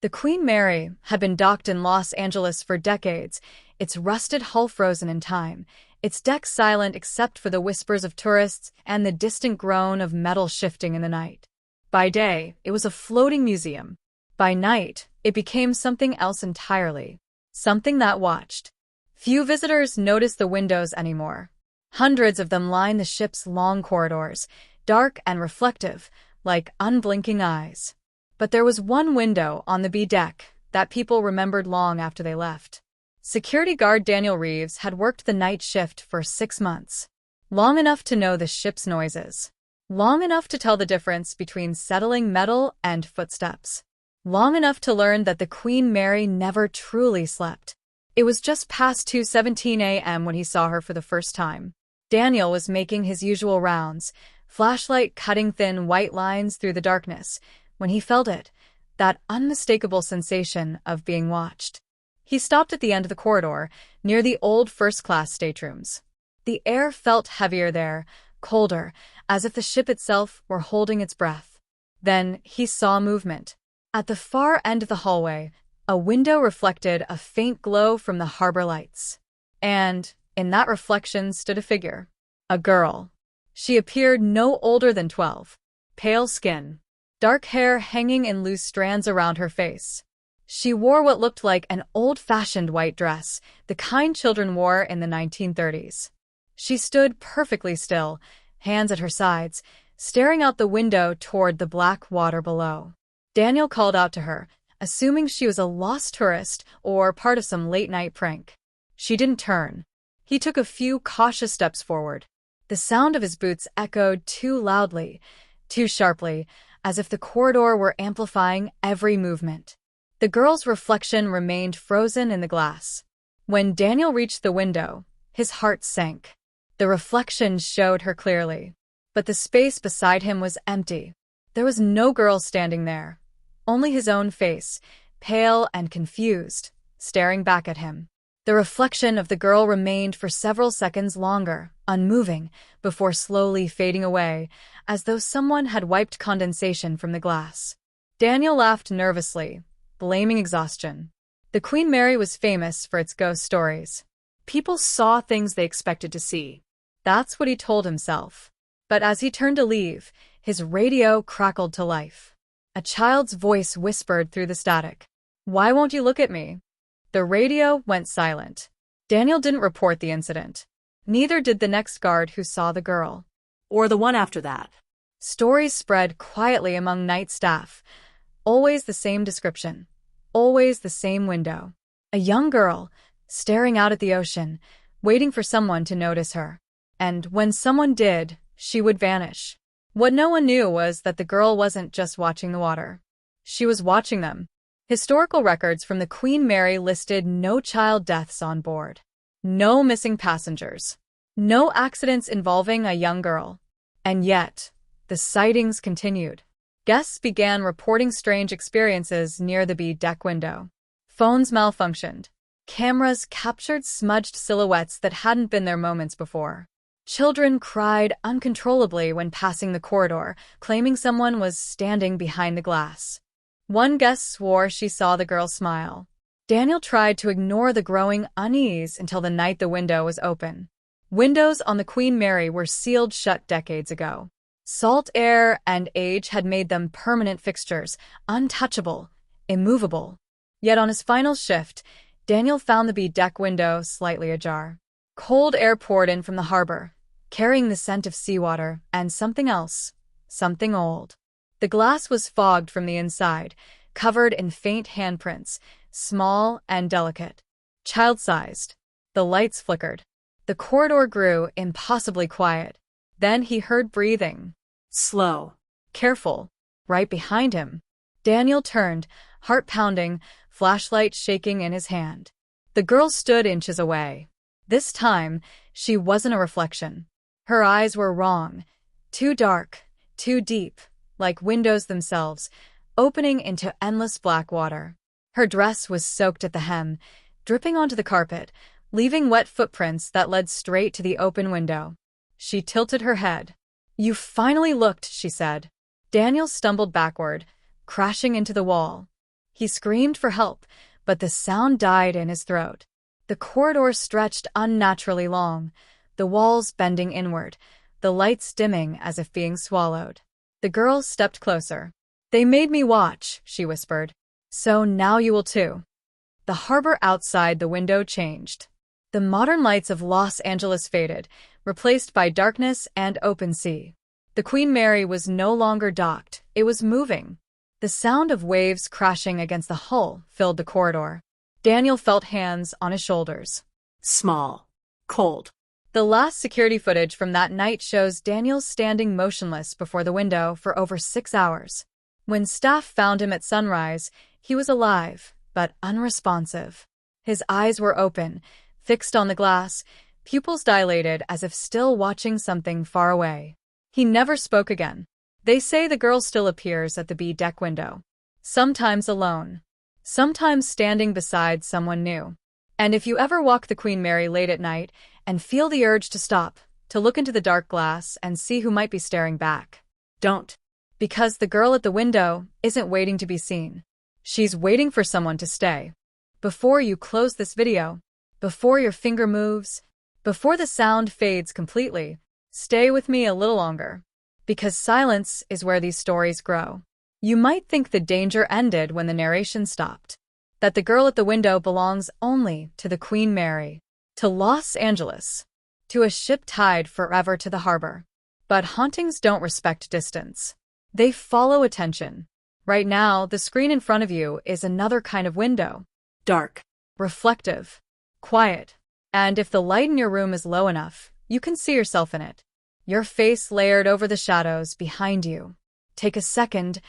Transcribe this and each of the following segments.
The Queen Mary had been docked in Los Angeles for decades, its rusted hull frozen in time, its deck silent except for the whispers of tourists and the distant groan of metal shifting in the night. By day, it was a floating museum. By night, it became something else entirely. Something that watched. Few visitors noticed the windows anymore. Hundreds of them lined the ship's long corridors, dark and reflective, like unblinking eyes. But there was one window on the B deck that people remembered long after they left. Security guard Daniel Reeves had worked the night shift for 6 months. Long enough to know the ship's noises. Long enough to tell the difference between settling metal and footsteps. Long enough to learn that the Queen Mary never truly slept. It was just past 2:17 a.m. when he saw her for the first time. Daniel was making his usual rounds, flashlight cutting thin white lines through the darkness, when he felt it, that unmistakable sensation of being watched. He stopped at the end of the corridor, near the old first-class staterooms. The air felt heavier there, colder, as if the ship itself were holding its breath. Then he saw movement. At the far end of the hallway, a window reflected a faint glow from the harbor lights. And, in that reflection stood a figure. A girl. She appeared no older than 12. Pale skin. Dark hair hanging in loose strands around her face. She wore what looked like an old-fashioned white dress, the kind children wore in the 1930s. She stood perfectly still, hands at her sides, staring out the window toward the black water below. Daniel called out to her, assuming she was a lost tourist or part of some late-night prank. She didn't turn. He took a few cautious steps forward. The sound of his boots echoed too loudly, too sharply, as if the corridor were amplifying every movement. The girl's reflection remained frozen in the glass. When Daniel reached the window, his heart sank. The reflection showed her clearly. But the space beside him was empty. There was no girl standing there. Only his own face, pale and confused, staring back at him. The reflection of the girl remained for several seconds longer, unmoving, before slowly fading away, as though someone had wiped condensation from the glass. Daniel laughed nervously, blaming exhaustion. The Queen Mary was famous for its ghost stories. People saw things they expected to see. That's what he told himself. But as he turned to leave, his radio crackled to life. A child's voice whispered through the static. "Why won't you look at me?" The radio went silent. Daniel didn't report the incident. Neither did the next guard who saw the girl. Or the one after that. Stories spread quietly among night staff. Always the same description. Always the same window. A young girl, staring out at the ocean, waiting for someone to notice her. And when someone did, she would vanish. What no one knew was that the girl wasn't just watching the water. She was watching them. Historical records from the Queen Mary listed no child deaths on board. No missing passengers. No accidents involving a young girl. And yet, the sightings continued. Guests began reporting strange experiences near the B deck window. Phones malfunctioned. Cameras captured smudged silhouettes that hadn't been there moments before. Children cried uncontrollably when passing the corridor, claiming someone was standing behind the glass. One guest swore she saw the girl smile. Daniel tried to ignore the growing unease until the night the window was open. Windows on the Queen Mary were sealed shut decades ago. Salt air and age had made them permanent fixtures, untouchable, immovable. Yet on his final shift, Daniel found the B deck window slightly ajar. Cold air poured in from the harbor, carrying the scent of seawater and something else, something old. The glass was fogged from the inside, covered in faint handprints, small and delicate. Child-sized. The lights flickered. The corridor grew impossibly quiet. Then he heard breathing. Slow. Careful. Right behind him. Daniel turned, heart pounding, flashlight shaking in his hand. The girl stood inches away. This time, she wasn't a reflection. Her eyes were wrong. Too dark, too deep. Like windows themselves, opening into endless black water. Her dress was soaked at the hem, dripping onto the carpet, leaving wet footprints that led straight to the open window. She tilted her head. "You finally looked," she said. Daniel stumbled backward, crashing into the wall. He screamed for help, but the sound died in his throat. The corridor stretched unnaturally long, the walls bending inward, the lights dimming as if being swallowed. The girl stepped closer. "They made me watch," she whispered. "So now you will too." The harbor outside the window changed. The modern lights of Los Angeles faded, replaced by darkness and open sea. The Queen Mary was no longer docked, it was moving. The sound of waves crashing against the hull filled the corridor. Daniel felt hands on his shoulders. Small. Cold. The last security footage from that night shows Daniel standing motionless before the window for over 6 hours. When staff found him at sunrise, he was alive, but unresponsive. His eyes were open, fixed on the glass, pupils dilated as if still watching something far away. He never spoke again. They say the girl still appears at the B-deck window. Sometimes alone. Sometimes standing beside someone new. And if you ever walk the Queen Mary late at night and feel the urge to stop, to look into the dark glass and see who might be staring back, don't. Because the girl at the window isn't waiting to be seen. She's waiting for someone to stay. Before you close this video, before your finger moves, before the sound fades completely, stay with me a little longer. Because silence is where these stories grow. You might think the danger ended when the narration stopped. That the girl at the window belongs only to the Queen Mary, to Los Angeles, to a ship tied forever to the harbor. But hauntings don't respect distance. They follow attention. Right now, the screen in front of you is another kind of window. Dark. Reflective. Quiet. And if the light in your room is low enough, you can see yourself in it. Your face layered over the shadows behind you. Take a second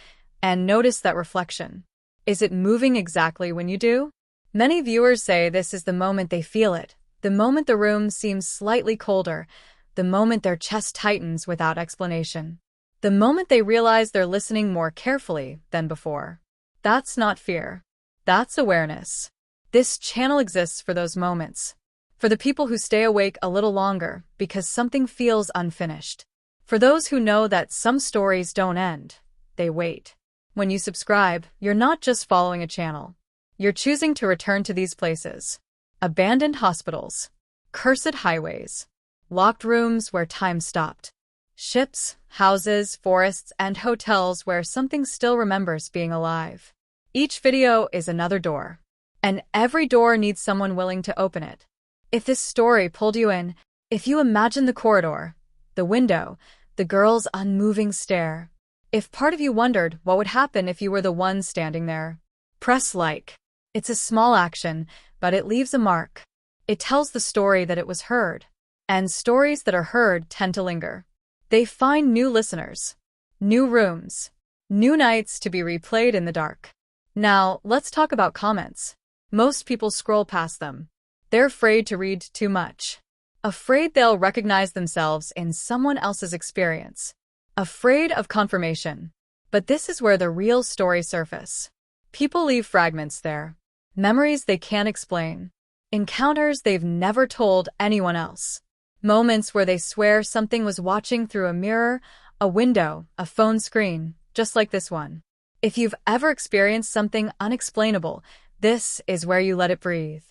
and notice that reflection. Is it moving exactly when you do? Many viewers say this is the moment they feel it, the moment the room seems slightly colder, the moment their chest tightens without explanation, the moment they realize they're listening more carefully than before. That's not fear. That's awareness. This channel exists for those moments. For the people who stay awake a little longer because something feels unfinished. For those who know that some stories don't end, they wait. When you subscribe, you're not just following a channel. You're choosing to return to these places. Abandoned hospitals. Cursed highways. Locked rooms where time stopped. Ships, houses, forests, and hotels where something still remembers being alive. Each video is another door. And every door needs someone willing to open it. If this story pulled you in, if you imagine the corridor, the window, the girl's unmoving stare, if part of you wondered what would happen if you were the one standing there, press like. It's a small action, but it leaves a mark. It tells the story that it was heard. And stories that are heard tend to linger. They find new listeners, new rooms, new nights to be replayed in the dark. Now, let's talk about comments. Most people scroll past them. They're afraid to read too much. Afraid they'll recognize themselves in someone else's experience. Afraid of confirmation. But this is where the real stories surface. People leave fragments there. Memories they can't explain. Encounters they've never told anyone else. Moments where they swear something was watching through a mirror, a window, a phone screen, just like this one. If you've ever experienced something unexplainable, this is where you let it breathe.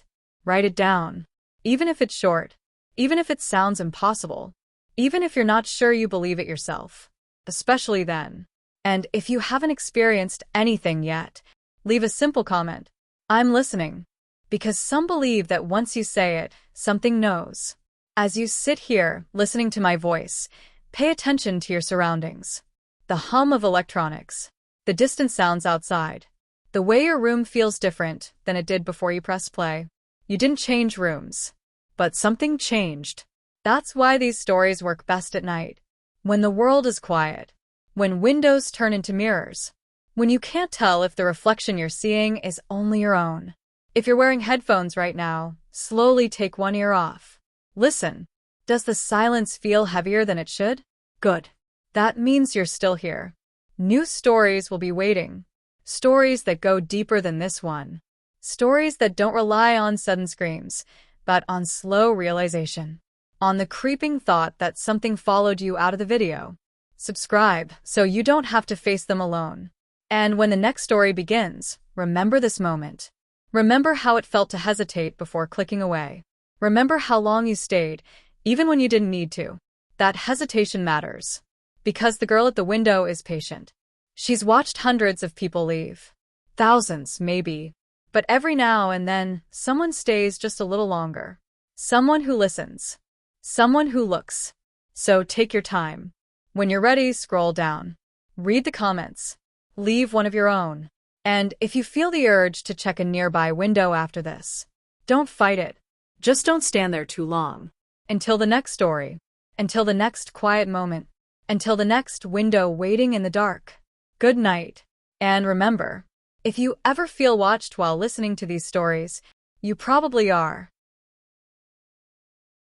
Write it down. Even if it's short. Even if it sounds impossible. Even if you're not sure you believe it yourself. Especially then. And if you haven't experienced anything yet, leave a simple comment. I'm listening. Because some believe that once you say it, something knows. As you sit here, listening to my voice, pay attention to your surroundings. The hum of electronics. The distant sounds outside. The way your room feels different than it did before you press play. You didn't change rooms. But something changed. That's why these stories work best at night. When the world is quiet. When windows turn into mirrors. When you can't tell if the reflection you're seeing is only your own. If you're wearing headphones right now, slowly take one ear off. Listen. Does the silence feel heavier than it should? Good. That means you're still here. New stories will be waiting. Stories that go deeper than this one. Stories that don't rely on sudden screams, but on slow realization. On the creeping thought that something followed you out of the video. Subscribe so you don't have to face them alone. And when the next story begins, Remember this moment. Remember how it felt to hesitate before clicking away. Remember how long you stayed, even when you didn't need to. That hesitation matters. Because the girl at the window is patient. She's watched hundreds of people leave. Thousands, maybe. But every now and then, someone stays just a little longer. Someone who listens. Someone who looks. So take your time. When you're ready, scroll down. Read the comments. Leave one of your own. And if you feel the urge to check a nearby window after this, don't fight it. Just don't stand there too long. Until the next story. Until the next quiet moment. Until the next window waiting in the dark. Good night. And remember, if you ever feel watched while listening to these stories, you probably are.